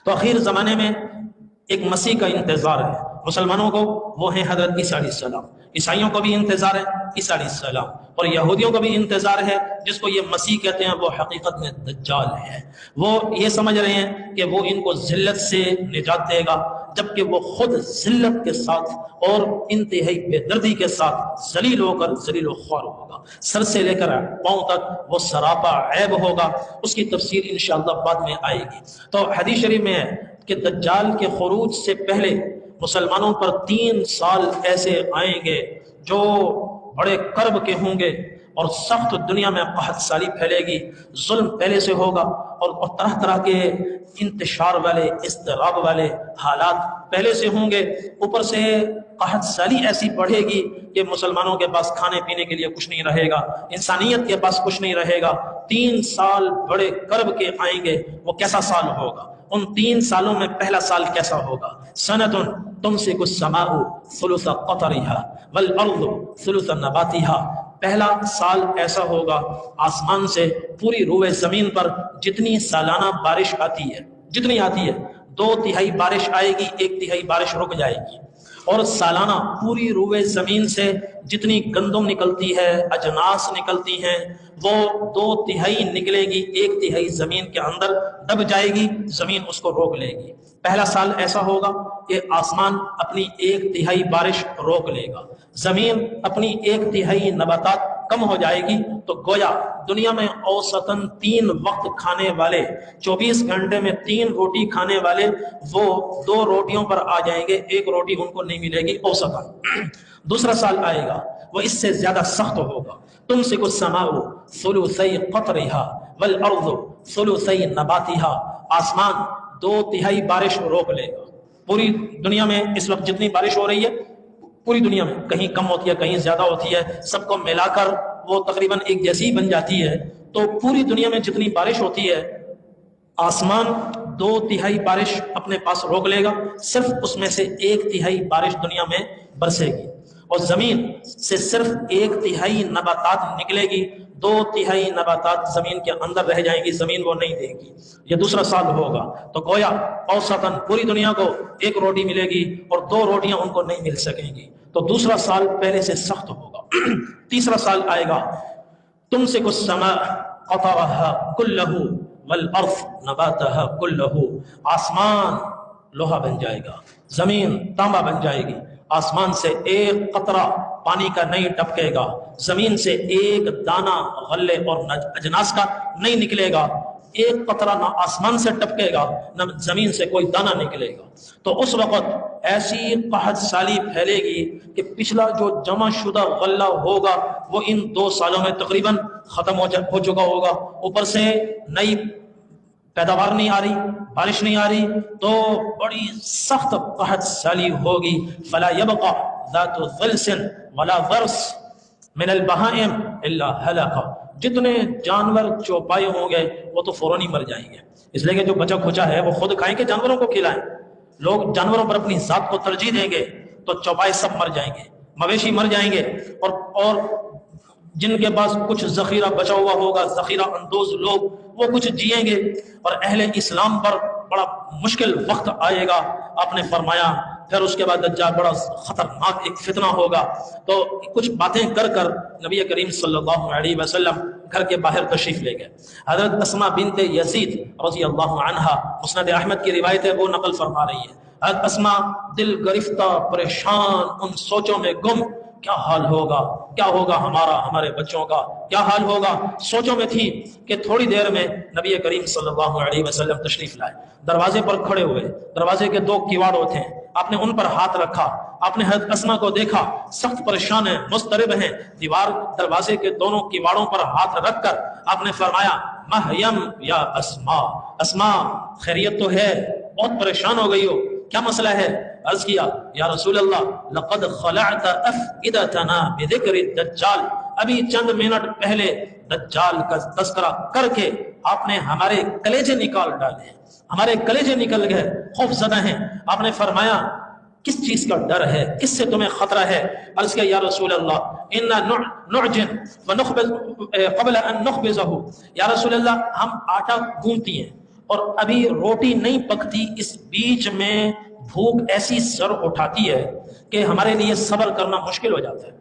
تو آخر زمانے میں ایک مسیح کا انتظار ہے مسلمانوں کو، وہ ہیں حضرت عیسیٰ علیہ السلام۔ عیسائیوں کو بھی انتظار ہے عیسیٰ علیہ السلام، اور یہودیوں کو بھی انتظار ہے جس کو یہ مسیح کہتے ہیں، وہ حقیقت میں دجال ہے۔ وہ یہ سمجھ رہے ہیں کہ وہ ان کو ذلت سے نجات دے گا، جبکہ وہ خود ذلت کے ساتھ اور انتہائی بے دردی کے ساتھ ذلیل ہو کر ذلیل و خوار ہوگا، سر سے لے کر پاؤں تک وہ سراپا عیب ہوگا۔ اس کی تفسیر انشاءاللہ بعد میں آئے گی۔ تو حدیث شریف میں ہے کہ دجال کے خروج سے پہلے مسلمانوں پر 3 سال ایسے آئیں گے جو بڑے کرب کے ہوں گے، اور سخت دنیا میں قحط سالی پھیلے گی، ظلم پہلے سے ہوگا، اور طرح طرح کے انتشار والے اضطراب والے حالات پہلے سے ہوں گے۔ اوپر سے قحط سالی ایسی بڑھے گی کہ مسلمانوں کے پاس کھانے پینے کے لیے کچھ نہیں رہے گا، انسانیت کے پاس کچھ نہیں رہے گا۔ 3 سال بڑے کرب کے آئیں گے۔ وہ کیسا سال ہوگا؟ ان 3 سالوں میں پہلا سال کیسا ہوگا؟ سنتن تمسک السماء ثلث قطرها والارض ثلث نباتها۔ پہلا سال ایسا ہوگا آسمان سے پوری روئے زمین پر جتنی سالانہ بارش آتی ہے، جتنی آتی ہے 2/3 بارش آئے گی، 1/3 بارش رک جائے گی، اور سالانہ پوری روئے زمین سے جتنی گندم نکلتی ہے، اجناس نکلتی ہیں، وہ 2/3 نکلے گی، 1/3 زمین کے اندر دب جائے گی، زمین اس کو روک لے گی۔ پہلا سال ایسا ہوگا کہ آسمان اپنی 1/3 بارش روک لے گا، زمین اپنی 1/3 نباتات کم ہو جائے گی۔ تو گویا دنیا میں اوسطاً 3 وقت کھانے والے، 24 گھنٹے میں 3 روٹی کھانے والے، وہ 2 روٹیوں پر آ جائیں گے، 1 روٹی ان کو نہیں ملے گی اوسطاً۔ دوسرا سال آئے گا، وہ اس سے زیادہ سخت ہوگا۔ تمسک السماء ثلثی قطرها والارض ثلثی نباتها۔ آسمان 2/3 بارش روک لے گا۔ پوری دنیا میں اس وقت جتنی بارش ہو رہی ہے، پوری دنیا میں کہیں کم ہوتی ہے، کہیں زیادہ ہوتی ہے، سب کو ملا کر وہ تقریباً ایک جیسی بن جاتی ہے۔ تو پوری دنیا میں جتنی بارش ہوتی ہے، آسمان 2/3 بارش اپنے پاس روک لے گا، صرف اس میں سے 1/3 بارش دنیا میں برسے گی، اور زمین سے صرف 1/3 نباتات نکلے گی، 2/3 نباتات زمین کے اندر رہ جائیں گی، زمین وہ نہیں دے گی۔ یہ دوسرا سال ہوگا۔ تو گویا اوسطاً پوری دنیا کو 1 روٹی ملے گی اور 2 روٹیاں ان کو نہیں مل سکیں گی۔ تو دوسرا سال پہلے سے سخت ہوگا۔ تیسرا سال آئے گا، تمسک السماء قطرها كله والارض نباتها كله۔ آسمان لوہا بن جائے گا، زمین تانبا بن جائے گی، آسمان سے 1 قطرہ پانی کا نہیں ٹپکے گا، زمین سے 1 دانہ غلے اور اجناس کا نہیں نکلے گا، 1 قطرہ نہ آسمان سے ٹپکے گا نہ زمین سے کوئی دانہ نکلے گا۔ تو اس وقت ایسی قحط سالی پھیلے گی کہ پچھلا جو جمع شدہ غلہ ہوگا وہ ان 2 سالوں میں تقریباً ختم ہو چکا ہوگا۔ اوپر سے نئی پیداوار نہیں آ رہی، بارش نہیں آ رہی، تو بڑی سخت قحط سالی ہوگی۔ فلا يبقى ذات ظلس ولا ضرس من البہائم الا ہلاکا۔ جتنے جانور چوپائے ہوں گے وہ تو فوراً ہی مر جائیں گے، اس لیے کہ جو بچا کھچا ہے وہ خود کھائیں کہ جانوروں کو کھلائیں۔ لوگ جانوروں پر اپنی ذات کو ترجیح دیں گے تو چوپائے سب مر جائیں گے، مویشی مر جائیں گے، اور جن کے پاس کچھ ذخیرہ بچا ہوا ہوگا، ذخیرہ اندوز لوگ، وہ کچھ جئیں گے، اور اہل اسلام پر بڑا مشکل وقت آئے گا۔ آپ نے فرمایا پھر اس کے بعد دجال بڑا خطرناک ایک فتنہ ہوگا۔ تو کچھ باتیں کر نبی کریم صلی اللہ علیہ وسلم گھر کے باہر تشریف لے گئے۔ حضرت اسماء بنت یزید رضی اللہ عنہا، مسند احمد کی روایت ہے، وہ نقل فرما رہی ہے۔ حضرت اسماء دل گرفتہ، پریشان، ان سوچوں میں گم، کیا حال ہوگا، کیا ہوگا ہمارے بچوں کا، کیا حال ہوگا، سوچوں میں تھی کہ تھوڑی دیر میں نبی کریم صلی اللہ علیہ وسلم تشریف لائے۔ دروازے پر کھڑے ہوئے، دروازے کے 2 کیواڑ تھے، آپ نے ان پر ہاتھ رکھا، آپ نے حضرت اسماء کو دیکھا، سخت پریشان ہیں، مضطرب ہیں، دروازے کے دونوں کیواڑوں پر ہاتھ رکھ کر آپ نے فرمایا مہیم یا اسماء، اسماء خیریت تو ہے؟ بہت پریشان ہو گئی ہو، کیا مسئلہ ہے؟ عرض کیا یا رسول اللہ لقد خلعت افئدتنا بذکر الدجال، ابھی چند منٹ پہلے دجال کا تذکرہ کر کے آپ نے ہمارے کلیجے نکال ڈالے، ہمارے کلیجے نکل گئے، خوف زدہ ہیں۔ آپ نے فرمایا کس چیز کا ڈر ہے، کس سے تمہیں خطرہ ہے؟ عرض کیا یا رسول اللہ انا نعجن ونخبز قبل ان نخبزه، یا رسول اللہ ہم آٹا گوندتی ہیں اور ابھی روٹی نہیں پکتی، اس بیچ میں بھوک ایسی سر اٹھاتی ہے کہ ہمارے لیے صبر کرنا مشکل ہو جاتا ہے۔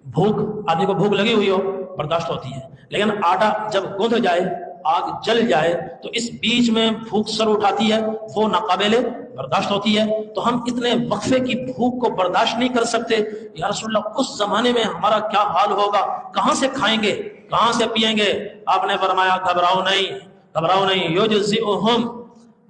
بھوک، آدمی کو بھوک لگی ہوئی ہو برداشت ہوتی ہے، لیکن آٹا جب گوندھ جائے، آگ جل جائے، تو اس بیچ میں بھوک سر اٹھاتی ہے، وہ ناقابل برداشت ہوتی ہے۔ تو ہم اتنے وقفے کی بھوک کو برداشت نہیں کر سکتے۔ یا رسول اللہ، اس زمانے میں ہمارا کیا حال ہوگا؟ کہاں سے کھائیں گے، کہاں سے پیئیں گے؟ آپ نے فرمایا گھبراؤ نہیں، گھبراؤ نہیں، یجزئہم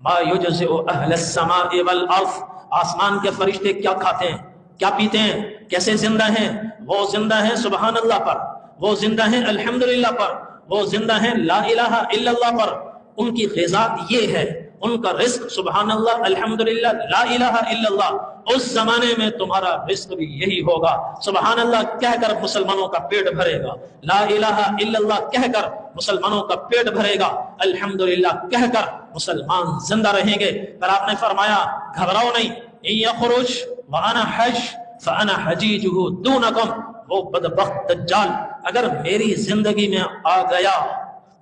ما یجزئ اہل السماء والارض۔ آسمان کے فرشتے کیا کھاتے ہیں، کیا پیتے ہیں، کیسے زندہ ہیں؟ وہ زندہ ہیں سبحان اللہ پر، وہ زندہ ہیں الحمدللہ پر، وہ زندہ ہیں لا الہ الا اللہ پر۔ ان کی غذا یہ ہے، ان کا رزق سبحان اللہ الحمدللہ لا الہ الا اللہ۔ اس زمانے میں تمہارا رزق بھی یہی ہوگا، سبحان اللہ کہہ کر مسلمانوں کا پیٹ بھرے گا، لا الہ الا اللہ کہہ کر مسلمانوں کا پیٹ بھرے گا، الحمدللہ کہہ کر مسلمان زندہ رہیں گے۔ پر آپ نے فرمایا گھبراؤ نہیں، ان یخرج وانا حج فانا حجیجہ دونکم۔ وہ بدبخت دجال اگر میری زندگی میں آ گیا،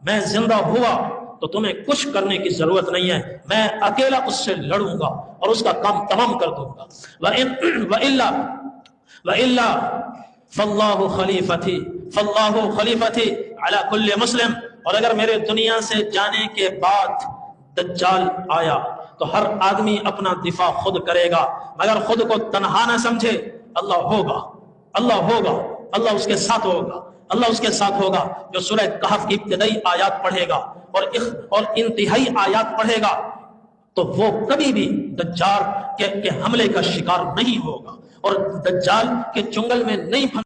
میں زندہ ہوا، تو تمہیں کچھ کرنے کی ضرورت نہیں ہے، میں اکیلا اس سے لڑوں گا اور اس کا کام تمام کر دوں گا۔ وَإِلَّا فَاللَّهُ خَلِيفَتِي عَلَى كُلِّ مسلم۔ اور اگر میرے دنیا سے جانے کے بعد دجال آیا تو ہر آدمی اپنا دفاع خود کرے گا، مگر خود کو تنہا نہ سمجھے، اللہ ہوگا، اللہ ہوگا، اللہ اس کے ساتھ ہوگا، اللہ اس کے ساتھ ہوگا۔ جو سورہ کہف کی ابتدائی آیات پڑھے گا اور انتہائی آیات پڑھے گا تو وہ کبھی بھی دجال کے حملے کا شکار نہیں ہوگا اور دجال کے چنگل میں نہیں